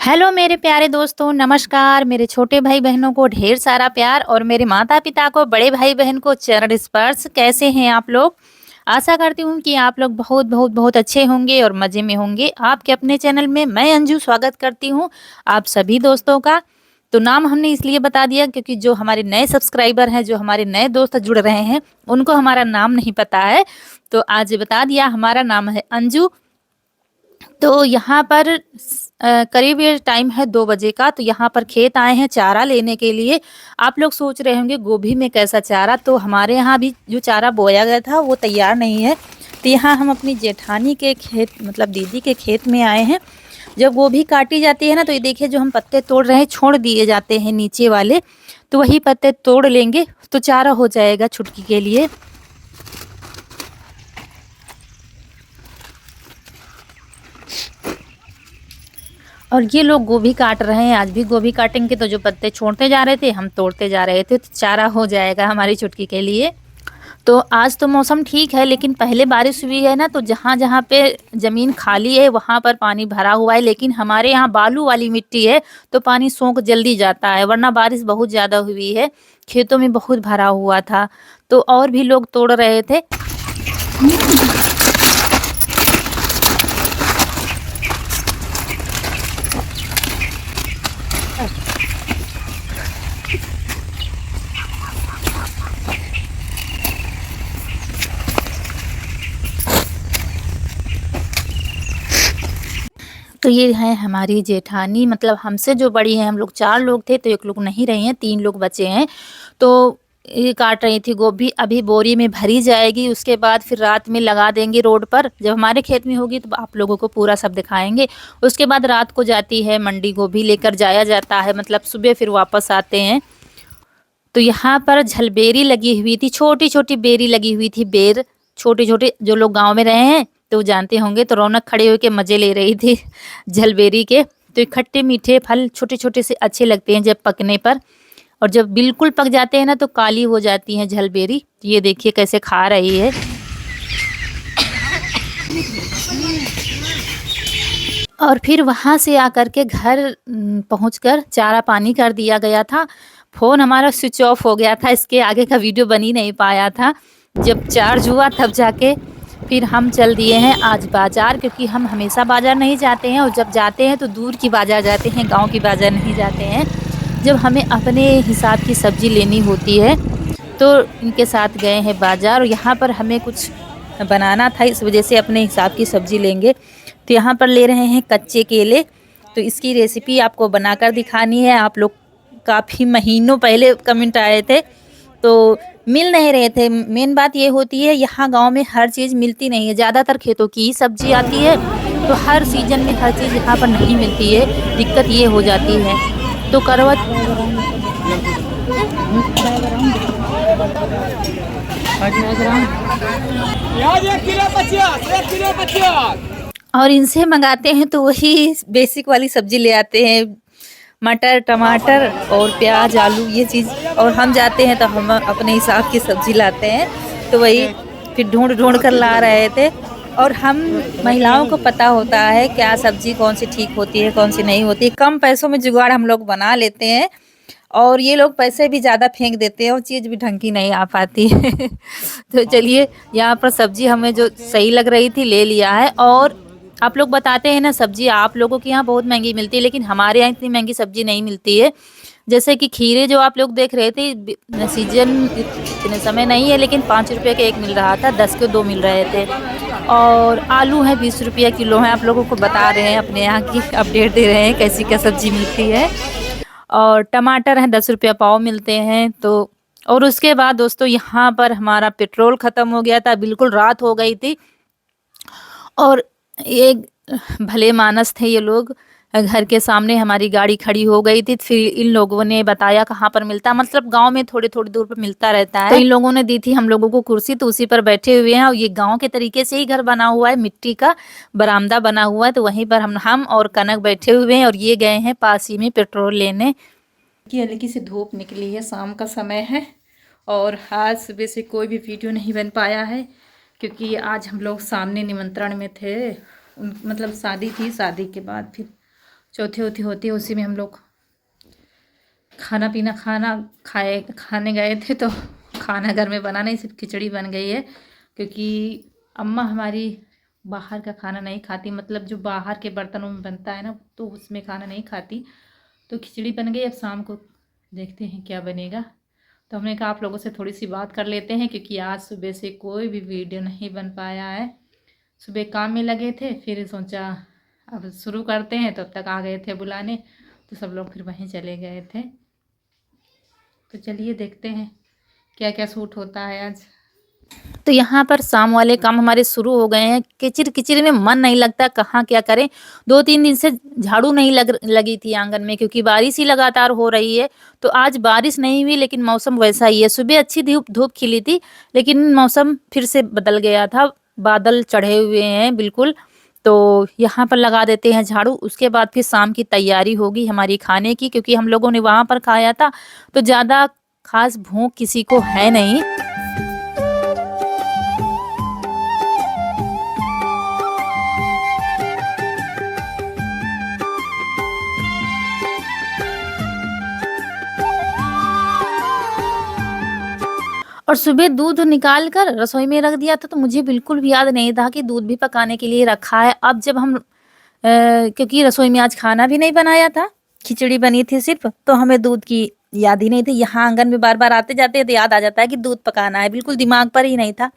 Hello मेरे प्यारे दोस्तों, नमस्कार। मेरे छोटे भाई बहनों को ढेर सारा प्यार और मेरे माता पिता को, बड़े भाई बहन को चरण स्पर्श। कैसे हैं आप लोग? आशा करती हूँ कि आप लोग बहुत बहुत बहुत अच्छे होंगे और मज़े में होंगे। आपके अपने चैनल में मैं अंजू स्वागत करती हूँ आप सभी दोस्तों का। तो नाम हमने इसलिए बता दिया क्योंकि जो हमारे नए सब्सक्राइबर हैं, जो हमारे नए दोस्त जुड़ रहे हैं, उनको हमारा नाम नहीं पता है। तो आज बता दिया, हमारा नाम है अंजू। तो यहाँ पर करीब ये टाइम है 2 बजे का। तो यहाँ पर खेत आए हैं चारा लेने के लिए। आप लोग सोच रहे होंगे गोभी में कैसा चारा, तो हमारे यहाँ भी जो चारा बोया गया था वो तैयार नहीं है। तो यहाँ हम अपनी जेठानी के खेत, मतलब दीदी के खेत में आए हैं। जब गोभी काटी जाती है ना, तो ये देखिए जो हम पत्ते तोड़ रहे हैं, छोड़ दिए जाते हैं नीचे वाले, तो वही पत्ते तोड़ लेंगे तो चारा हो जाएगा छुटकी के लिए। और ये लोग गोभी काट रहे हैं। आज भी गोभी काटेंगे, तो जो पत्ते छोड़ते जा रहे थे हम तोड़ते जा रहे थे, तो चारा हो जाएगा हमारी चुटकी के लिए। तो आज तो मौसम ठीक है, लेकिन पहले बारिश हुई है ना, तो जहाँ जहाँ पे ज़मीन खाली है वहाँ पर पानी भरा हुआ है। लेकिन हमारे यहाँ बालू वाली मिट्टी है, तो पानी सोख जल्दी जाता है, वरना बारिश बहुत ज़्यादा हुई है, खेतों में बहुत भरा हुआ था। तो और भी लोग तोड़ रहे थे। तो ये है हमारी जेठानी, मतलब हमसे जो बड़ी हैं। हम लोग 4 लोग थे, तो 1 लोग नहीं रही हैं, 3 लोग बचे हैं। तो ये काट रही थी गोभी। अभी बोरी में भरी जाएगी, उसके बाद फिर रात में लगा देंगे रोड पर। जब हमारे खेत में होगी तो आप लोगों को पूरा सब दिखाएंगे। उसके बाद रात को जाती है मंडी, गोभी लेकर जाया जाता है, मतलब सुबह फिर वापस आते हैं। तो यहाँ पर झलबेरी लगी हुई थी, छोटी छोटी बेरी लगी हुई थी, बेर छोटे छोटे। जो लोग गांव में रहे हैं तो जानते होंगे। तो रौनक खड़े होकर मज़े ले रही थी झलबेरी के। तो ये खट्टे मीठे फल छोटे छोटे से अच्छे लगते हैं जब पकने पर, और जब बिल्कुल पक जाते हैं ना तो काली हो जाती हैं झलबेरी। ये देखिए कैसे खा रही है। और फिर वहाँ से आकर के घर पहुँचकर चारा पानी कर दिया गया था। फ़ोन हमारा स्विच ऑफ हो गया था, इसके आगे का वीडियो बन ही नहीं पाया था। जब चार्ज हुआ तब जाके फिर हम चल दिए हैं आज बाज़ार, क्योंकि हम हमेशा बाज़ार नहीं जाते हैं, और जब जाते हैं तो दूर की बाज़ार जाते हैं, गांव की बाज़ार नहीं जाते हैं। जब हमें अपने हिसाब की सब्ज़ी लेनी होती है तो इनके साथ गए हैं बाज़ार। और यहाँ पर हमें कुछ बनाना था, इस वजह से अपने हिसाब की सब्ज़ी लेंगे। तो यहाँ पर ले रहे हैं कच्चे केले। तो इसकी रेसिपी आपको बनाकर दिखानी है। आप लोग काफ़ी महीनों पहले कमेंट आए थे, तो मिल नहीं रहे थे। मेन बात ये होती है, यहाँ गांव में हर चीज़ मिलती नहीं है, ज़्यादातर खेतों की ही सब्जी आती है, तो हर सीजन में हर चीज़ यहाँ पर नहीं मिलती है। दिक्कत ये हो जाती है। तो करवट और इनसे मंगाते हैं तो वही बेसिक वाली सब्जी ले आते हैं, मटर टमाटर और प्याज आलू ये चीज़। और हम जाते हैं तो हम अपने हिसाब की सब्जी लाते हैं, तो वही फिर ढूंढ ढूंढ कर ला रहे थे। और हम महिलाओं को पता होता है क्या सब्जी कौन सी ठीक होती है, कौन सी नहीं होती। कम पैसों में जुगाड़ हम लोग बना लेते हैं, और ये लोग पैसे भी ज़्यादा फेंक देते हैं और चीज़ भी ढंग की नहीं आ पाती है। तो चलिए, यहाँ पर सब्जी हमें जो सही लग रही थी ले लिया है। और आप लोग बताते हैं ना, सब्जी आप लोगों के यहाँ बहुत महंगी मिलती है, लेकिन हमारे यहाँ इतनी महंगी सब्जी नहीं मिलती है। जैसे कि खीरे जो आप लोग देख रहे थे, सीजन इतने समय नहीं है, लेकिन 5 रुपये का 1 मिल रहा था, 10 के 2 मिल रहे थे। और आलू है 20 रुपये किलो है। आप लोगों को बता रहे हैं, अपने यहाँ की अपडेट दे रहे हैं कैसी क्या सब्जी मिलती है। और टमाटर हैं 10 रुपये पाव मिलते हैं। तो और उसके बाद दोस्तों यहाँ पर हमारा पेट्रोल ख़त्म हो गया था, बिल्कुल रात हो गई थी। और ये भले मानस थे ये लोग, घर के सामने हमारी गाड़ी खड़ी हो गई थी। फिर इन लोगों ने बताया कहाँ पर मिलता, मतलब गांव में थोड़ी थोड़ी दूर पर मिलता रहता है। तो इन लोगों ने दी थी हम लोगों को कुर्सी, तो उसी पर बैठे हुए हैं। और ये गांव के तरीके से ही घर बना हुआ है, मिट्टी का बरामदा बना हुआ है, तो वहीं पर हम और कनक बैठे हुए हैं। और ये गए हैं पास ही में पेट्रोल लेने। कि हल्की सी धूप निकली है, शाम का समय है, और आज सुबह से कोई भी वीडियो नहीं बन पाया है, क्योंकि आज हम लोग सामने निमंत्रण में थे। मतलब शादी थी, शादी के बाद फिर चौथी होती होती है उसी में हम लोग खाने गए थे। तो खाना घर में बना नहीं, सिर्फ खिचड़ी बन गई है, क्योंकि अम्मा हमारी बाहर का खाना नहीं खाती, मतलब जो बाहर के बर्तनों में बनता है ना, तो उसमें खाना नहीं खाती। तो खिचड़ी बन गई, अब शाम को देखते हैं क्या बनेगा। तो हमने कहा आप लोगों से थोड़ी सी बात कर लेते हैं, क्योंकि आज सुबह से कोई भी वीडियो नहीं बन पाया है। सुबह काम में लगे थे, फिर सोचा अब शुरू करते हैं, तब तक आ गए थे बुलाने, तो सब लोग फिर वहीं चले गए थे। तो चलिए देखते हैं क्या क्या सूट होता है आज। तो यहाँ पर शाम वाले काम हमारे शुरू हो गए हैं। किचिर किचिर में मन नहीं लगता, कहाँ क्या करें। 2-3 दिन से झाड़ू नहीं लगी थी आंगन में, क्योंकि बारिश ही लगातार हो रही है। तो आज बारिश नहीं हुई, लेकिन मौसम वैसा ही है। सुबह अच्छी धूप धूप खिली थी, लेकिन मौसम फिर से बदल गया था, बादल चढ़े हुए हैं बिल्कुल। तो यहाँ पर लगा देते हैं झाड़ू, उसके बाद फिर शाम की तैयारी होगी हमारी खाने की, क्योंकि हम लोगों ने वहाँ पर खाया था, तो ज़्यादा खास भूख किसी को है नहीं। और सुबह दूध निकाल कर रसोई में रख दिया था, तो मुझे बिल्कुल भी याद नहीं था कि दूध भी पकाने के लिए रखा है। अब जब हम क्योंकि रसोई में आज खाना भी नहीं बनाया था, खिचड़ी बनी थी सिर्फ, तो हमें दूध की याद ही नहीं थी। यहाँ आंगन में बार बार आते जाते तो याद आ जाता है कि दूध पकाना है, बिल्कुल दिमाग पर ही नहीं था।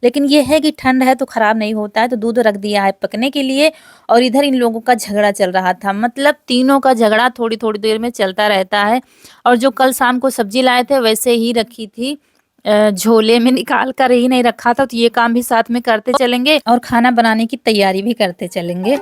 लेकिन ये है कि ठंड है तो ख़राब नहीं होता है, तो दूध रख दिया है पकने के लिए। और इधर इन लोगों का झगड़ा चल रहा था, मतलब तीनों का झगड़ा थोड़ी थोड़ी देर में चलता रहता है। और जो कल शाम को सब्जी लाए थे वैसे ही रखी थी, झोले में निकाल कर ही नहीं रखा था। तो ये काम भी साथ में करते चलेंगे और खाना बनाने की तैयारी भी करते चलेंगे।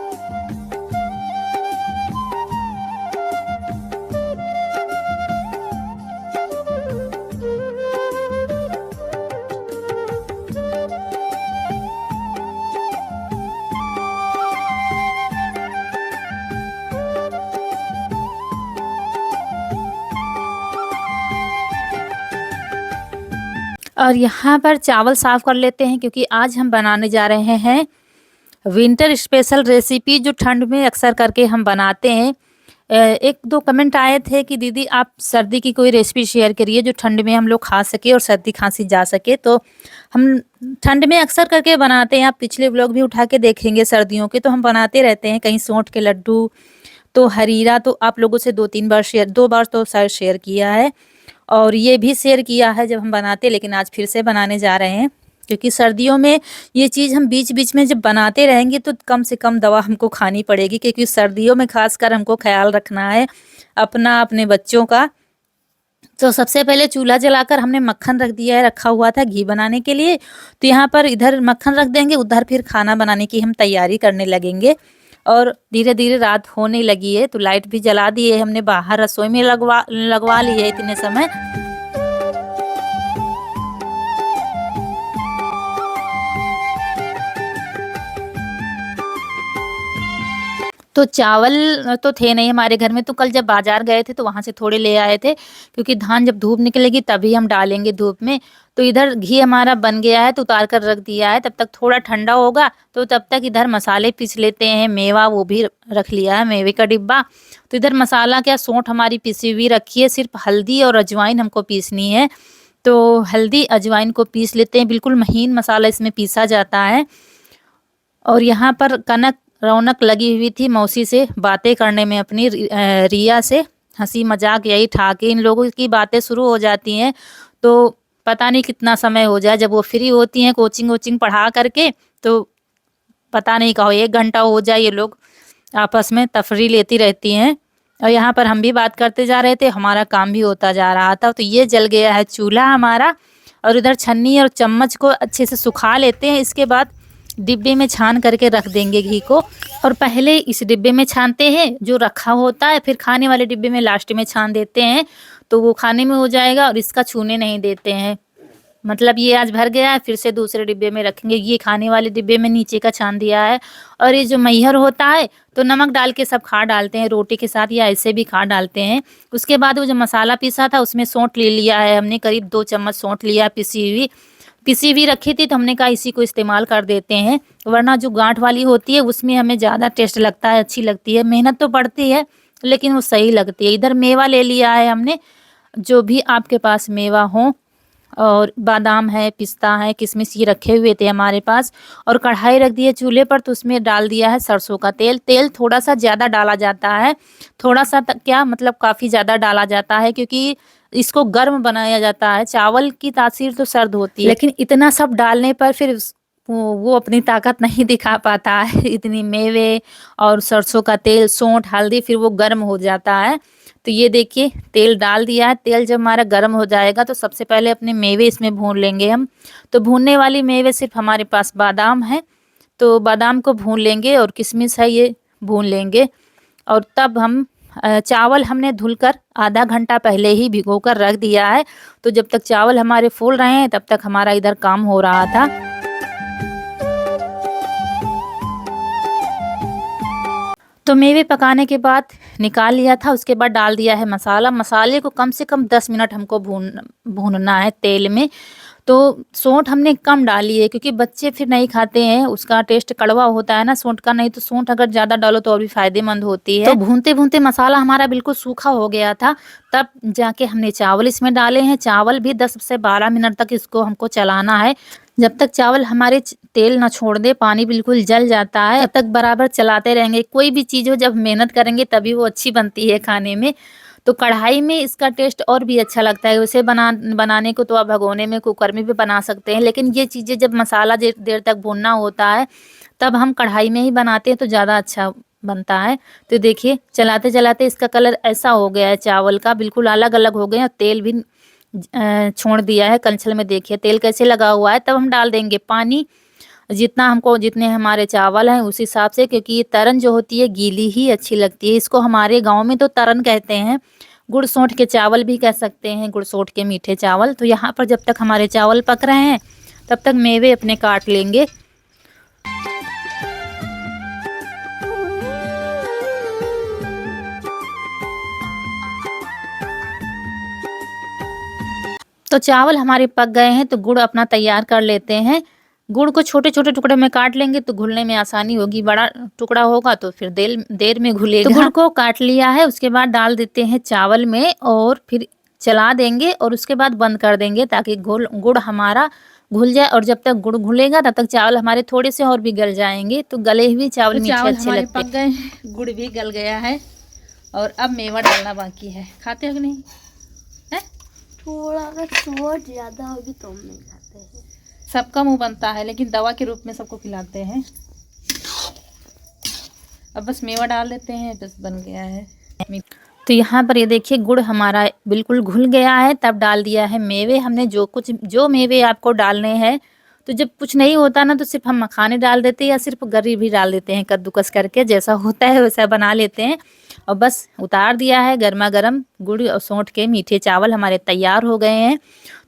और यहाँ पर चावल साफ़ कर लेते हैं, क्योंकि आज हम बनाने जा रहे हैं विंटर स्पेशल रेसिपी, जो ठंड में अक्सर करके हम बनाते हैं। 1-2 कमेंट आए थे कि दीदी आप सर्दी की कोई रेसिपी शेयर करिए जो ठंड में हम लोग खा सके और सर्दी खांसी जा सके। तो हम ठंड में अक्सर करके बनाते हैं, आप पिछले व्लॉग भी उठा के देखेंगे सर्दियों के, तो हम बनाते रहते हैं। कहीं सौंठ के लड्डू, तो हरीरा, तो आप लोगों से 2-3 बार शेयर, 2 बार तो शायद शेयर किया है, और ये भी शेयर किया है जब हम बनाते, लेकिन आज फिर से बनाने जा रहे हैं। क्योंकि सर्दियों में ये चीज़ हम बीच बीच में जब बनाते रहेंगे तो कम से कम दवा हमको खानी पड़ेगी, क्योंकि सर्दियों में खासकर हमको ख्याल रखना है अपना, अपने बच्चों का। तो सबसे पहले चूल्हा जलाकर हमने मक्खन रख दिया है, रखा हुआ था घी बनाने के लिए। तो यहाँ पर इधर मक्खन रख देंगे, उधर फिर खाना बनाने की हम तैयारी करने लगेंगे। और धीरे धीरे रात होने लगी है, तो लाइट भी जला दी है हमने, बाहर रसोई में लगवा ली है इतने समय। तो चावल तो थे नहीं हमारे घर में, तो कल जब बाजार गए थे तो वहाँ से थोड़े ले आए थे, क्योंकि धान जब धूप निकलेगी तभी हम डालेंगे धूप में। तो इधर घी हमारा बन गया है, तो उतार कर रख दिया है, तब तक थोड़ा ठंडा होगा, तो तब तक इधर मसाले पीस लेते हैं। मेवा वो भी रख लिया है, मेवे का डिब्बा। तो इधर मसाला क्या, सौंठ हमारी पिसी हुई रखी है, सिर्फ हल्दी और अजवाइन हमको पीसनी है। तो हल्दी अजवाइन को पीस लेते हैं, बिल्कुल महीन मसाला इसमें पीसा जाता है। और यहाँ पर कनक रौनक लगी हुई थी मौसी से बातें करने में, अपनी रिया से हंसी मजाक यही ठाके इन लोगों की बातें शुरू हो जाती हैं। तो पता नहीं कितना समय हो जाए, जब वो फ्री होती हैं कोचिंग वोचिंग पढ़ा करके, तो पता नहीं कहो 1 घंटा हो जाए, ये लोग आपस में तफरी लेती रहती हैं। और यहाँ पर हम भी बात करते जा रहे थे, हमारा काम भी होता जा रहा था। तो ये जल गया है चूल्हा हमारा, और इधर छन्नी और चम्मच को अच्छे से सुखा लेते हैं। इसके बाद डिब्बे में छान करके रख देंगे घी को, और पहले इस डिब्बे में छानते हैं जो रखा होता है, फिर खाने वाले डिब्बे में लास्ट में छान देते हैं, तो वो खाने में हो जाएगा और इसका छूने नहीं देते हैं। मतलब ये आज भर गया है, फिर से दूसरे डिब्बे में रखेंगे। ये खाने वाले डिब्बे में नीचे का छान दिया है। और ये जो मैहर होता है तो नमक डाल के सब खा डालते हैं रोटी के साथ, या ऐसे भी खा डालते हैं। उसके बाद वो जो मसाला पीसा था उसमें सौंठ ले लिया है हमने, करीब 2 चम्मच सौंठ लिया पिसी हुई। पिसी हुई रखी थी तो हमने कहा इसी को इस्तेमाल कर देते हैं, वरना जो गांठ वाली होती है उसमें हमें ज़्यादा टेस्ट लगता है, अच्छी लगती है। मेहनत तो पड़ती है लेकिन वो सही लगती है। इधर मेवा ले लिया है हमने, जो भी आपके पास मेवा हो, और बादाम है, पिस्ता है, किशमिश ये रखे हुए थे हमारे पास। और कढ़ाई रख दी है चूल्हे पर, तो उसमें डाल दिया है सरसों का तेल। तेल थोड़ा सा ज़्यादा डाला जाता है, थोड़ा सा क्या मतलब काफ़ी ज़्यादा डाला जाता है, क्योंकि इसको गर्म बनाया जाता है। चावल की तासीर तो सर्द होती है, लेकिन इतना सब डालने पर फिर वो अपनी ताकत नहीं दिखा पाता है। इतनी मेवे और सरसों का तेल, सौंठ, हल्दी, फिर वो गर्म हो जाता है। तो ये देखिए तेल डाल दिया है। तेल जब हमारा गर्म हो जाएगा तो सबसे पहले अपने मेवे इसमें भून लेंगे हम। तो भूनने वाली मेवे सिर्फ हमारे पास बादाम है, तो बादाम को भून लेंगे, और किशमिश है ये भून लेंगे। और तब हम चावल हमने धुलकर आधा घंटा पहले ही भिगोकर रख दिया है। तो जब तक चावल हमारे फूल रहे हैं तब तक हमारा इधर काम हो रहा था। तो मेवे पकाने के बाद निकाल लिया था, उसके बाद डाल दिया है मसाला। मसाले को कम से कम 10 मिनट हमको भूनना है तेल में। तो सौंठ हमने कम डाली है, क्योंकि बच्चे फिर नहीं खाते हैं, उसका टेस्ट कड़वा होता है ना सौंठ का। नहीं तो सौंठ अगर ज़्यादा डालो तो और भी फायदेमंद होती है। तो भूनते भूनते मसाला हमारा बिल्कुल सूखा हो गया था, तब जाके हमने चावल इसमें डाले हैं। चावल भी 10 से 12 मिनट तक इसको हमको चलाना है। जब तक चावल हमारे तेल ना छोड़ दे, पानी बिल्कुल जल जाता है, तब तक बराबर चलाते रहेंगे। कोई भी चीज़ हो जब मेहनत करेंगे तभी वो अच्छी बनती है खाने में। तो कढ़ाई में इसका टेस्ट और भी अच्छा लगता है। उसे बनाने को तो आप भगोने में, कुकर में भी बना सकते हैं, लेकिन ये चीज़ें जब मसाला देर तक भूनना होता है तब हम कढ़ाई में ही बनाते हैं तो ज़्यादा अच्छा बनता है। तो देखिए चलाते चलाते इसका कलर ऐसा हो गया है चावल का, बिल्कुल अलग अलग हो गए, और तेल भी छोड़ दिया है कलछल में। देखिए तेल कैसे लगा हुआ है। तब हम डाल देंगे पानी, जितने हमारे चावल हैं उस हिसाब से, क्योंकि ये तरन जो होती है गीली ही अच्छी लगती है। इसको हमारे गांव में तो तरन कहते हैं, गुड़ सोंठ के चावल भी कह सकते हैं, गुड़ सोंठ के मीठे चावल। तो यहाँ पर जब तक हमारे चावल पक रहे हैं तब तक मेवे अपने काट लेंगे। तो चावल हमारे पक गए हैं, तो गुड़ अपना तैयार कर लेते हैं। गुड़ को छोटे छोटे टुकड़े में काट लेंगे तो घुलने में आसानी होगी। बड़ा टुकड़ा होगा तो फिर देर में घुलेगा। तो गुड़ को काट लिया है, उसके बाद डाल देते हैं चावल में, और फिर चला देंगे, और उसके बाद बंद कर देंगे ताकि गुड़ हमारा घुल जाए। और जब तक गुड़ घुलेगा तब तक चावल हमारे थोड़े से और भी गल जाएंगे। तो गले हुए चावल मीठे अच्छे लगते हैं। पक गए, गुड़ भी गल गया है, और अब मेवा डालना बाकी है। खाते हो कि नहीं? थोड़ा अगर चोट ज़्यादा होगी तो हम नहीं खाते हैं। सबका मुंह बनता है, लेकिन दवा के रूप में सबको खिलाते हैं। अब बस मेवा डाल देते हैं, बस बन गया है। तो यहाँ पर ये देखिए गुड़ हमारा बिल्कुल घुल गया है। तब डाल दिया है मेवे हमने, जो मेवे आपको डालने हैं। तो जब कुछ नहीं होता ना तो सिर्फ हम मखाने डाल देते हैं, या सिर्फ गरी भी डाल देते हैं कद्दूकस करके, जैसा होता है वैसा बना लेते हैं। और बस उतार दिया है। गर्मा गर्म गुड़ और सौंठ के मीठे चावल हमारे तैयार हो गए हैं।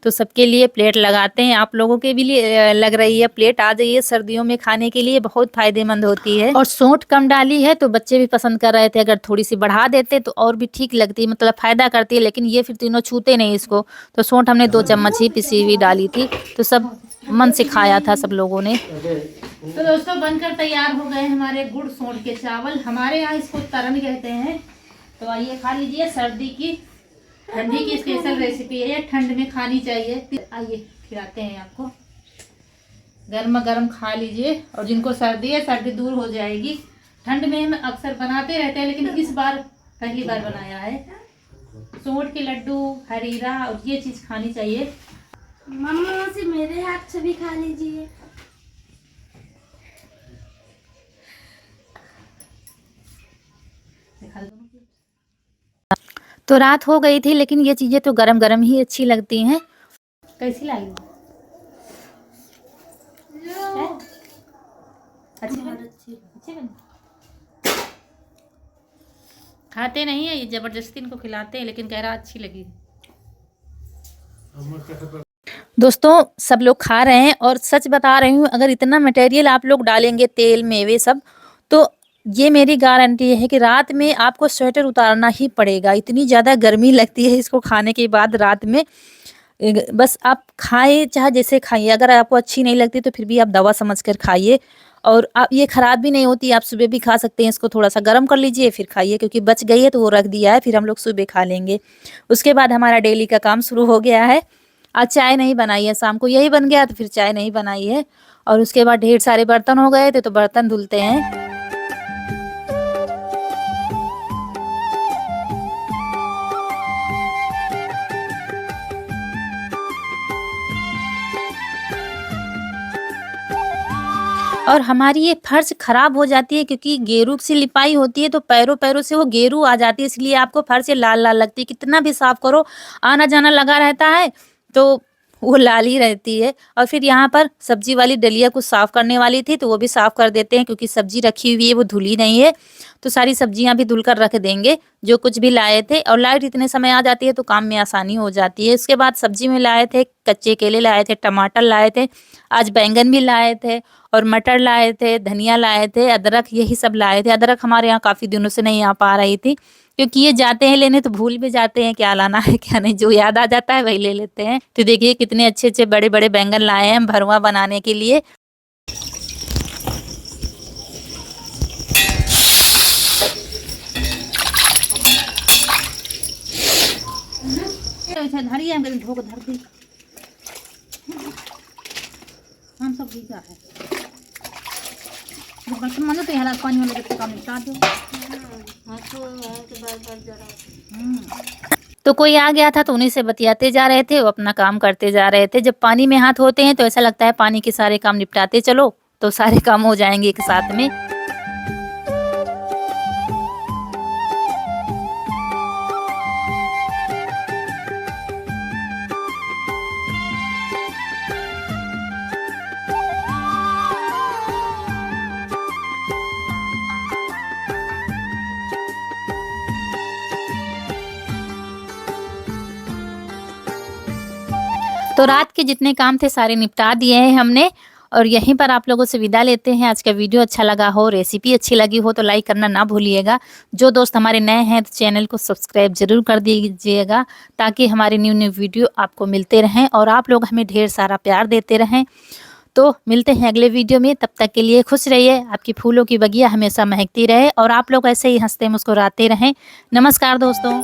तो सबके लिए प्लेट लगाते हैं। आप लोगों के भी लिए लग रही है प्लेट, आ जाइए, सर्दियों में खाने के लिए बहुत फायदेमंद होती है। और सौंठ कम डाली है तो बच्चे भी पसंद कर रहे थे, अगर थोड़ी सी बढ़ा देते तो और भी ठीक लगती, मतलब फायदा करती है। लेकिन ये फिर तीनों छूते नहीं इसको। तो सौंठ हमने 2 चम्मच ही पिसी हुई डाली थी, तो सब मन से खाया था सब लोगों ने। तो दोस्तों बनकर तैयार हो गए हमारे गुड़ सौंठ के चावल। हमारे यहाँ इसको तरन कहते हैं। तो आइए खा लीजिए, सर्दी की ठंडी की स्पेशल रेसिपी है, ठंड में खानी चाहिए। आइए खिलाते हैं आपको, गर्मा गर्म खा लीजिए। और जिनको सर्दी है, सर्दी दूर हो जाएगी। ठंड में हम अक्सर बनाते रहते हैं, लेकिन इस बार पहली बार बनाया है। सौंठ के लड्डू, हरीरा, और ये चीज़ खानी चाहिए। मम्मा से मेरे हाथ से भी खा लीजिए। तो रात हो गई थी, लेकिन ये चीज़ें तो गरम गरम ही अच्छी लगती हैं। कैसी लगी? अच्छी बनी। खाते नहीं है ये, जबरदस्ती इनको खिलाते हैं, लेकिन कह रहा अच्छी लगी। दोस्तों सब लोग खा रहे हैं, और सच बता रही हूँ, अगर इतना मटेरियल आप लोग डालेंगे, तेल मेवे सब, तो ये मेरी गारंटी है कि रात में आपको स्वेटर उतारना ही पड़ेगा। इतनी ज़्यादा गर्मी लगती है इसको खाने के बाद रात में। बस आप खाएँ चाहे जैसे खाइए, अगर आपको अच्छी नहीं लगती तो फिर भी आप दवा समझ कर खाइए और आप ये खराब भी नहीं होती, आप सुबह भी खा सकते हैं, इसको थोड़ा-सा गरम कर लीजिए फिर खाइए क्योंकि बच गई है तो वो रख दिया है, फिर हम लोग सुबह खा लेंगे। उसके बाद हमारा डेली का काम शुरू हो गया है। आज चाय नहीं बनाई है, शाम को यही बन गया तो फिर चाय नहीं बनाई है और उसके बाद ढेर सारे बर्तन हो गए थे तो बर्तन धुलते हैं। और हमारी ये फर्श खराब हो जाती है क्योंकि गेरू से लिपाई होती है तो पैरों-पैरों से वो गेरू आ जाती है, इसलिए आपको फर्श लाल-लाल लगती है। कितना भी साफ करो, आना-जाना लगा रहता है, तो वो लाल ही रहती है। और फिर यहाँ पर सब्जी वाली डलिया कुछ साफ करने वाली थी, तो वो भी साफ कर देते हैं क्योंकि सब्जी रखी हुई है, वो धुली नहीं है। तो सारी सब्जियाँ भी धुल कर रख देंगे, जो कुछ भी लाए थे और लाइट इतने समय आ जाती है तो काम में आसानी हो जाती है। उसके बाद सब्जी में लाए थे, कच्चे केले लाए थे, टमाटर लाए थे, आज बैंगन भी लाए थे और मटर लाए थे, धनिया लाए थे, अदरक यही सब लाए थे। अदरक हमारे यहाँ काफ़ी दिनों से नहीं आ पा रही थी क्योंकि ये जाते हैं लेने तो भूल भी जाते हैं क्या लाना है क्या नहीं, जो याद आ जाता है वही ले लेते हैं। तो देखिए कितने अच्छे-अच्छे बड़े-बड़े बैंगन लाए हैं हम भरवा बनाने के लिए। धरिए हम धो के धर दी। हम सब भीगा है। जब बर्तन मांजो तो यहाँ पानी वाले बच्चे काम निपटा दो। तो कोई आ गया था तो उन्हीं से बतियाते जा रहे थे, वो अपना काम करते जा रहे थे। जब पानी में हाथ होते हैं तो ऐसा लगता है पानी के सारे काम निपटाते चलो, तो सारे काम हो जाएंगे एक साथ में। तो रात के जितने काम थे सारे निपटा दिए हैं हमने और यहीं पर आप लोगों से विदा लेते हैं। आज का वीडियो अच्छा लगा हो, रेसिपी अच्छी लगी हो तो लाइक करना ना भूलिएगा। जो दोस्त हमारे नए हैं तो चैनल को सब्सक्राइब ज़रूर कर दीजिएगा ताकि हमारे न्यू न्यू वीडियो आपको मिलते रहें और आप लोग हमें ढेर सारा प्यार देते रहें। तो मिलते हैं अगले वीडियो में, तब तक के लिए खुश रहिए, आपकी फूलों की बगिया हमेशा महकती रहे और आप लोग ऐसे ही हंसते मुस्कुराते रहें। नमस्कार दोस्तों।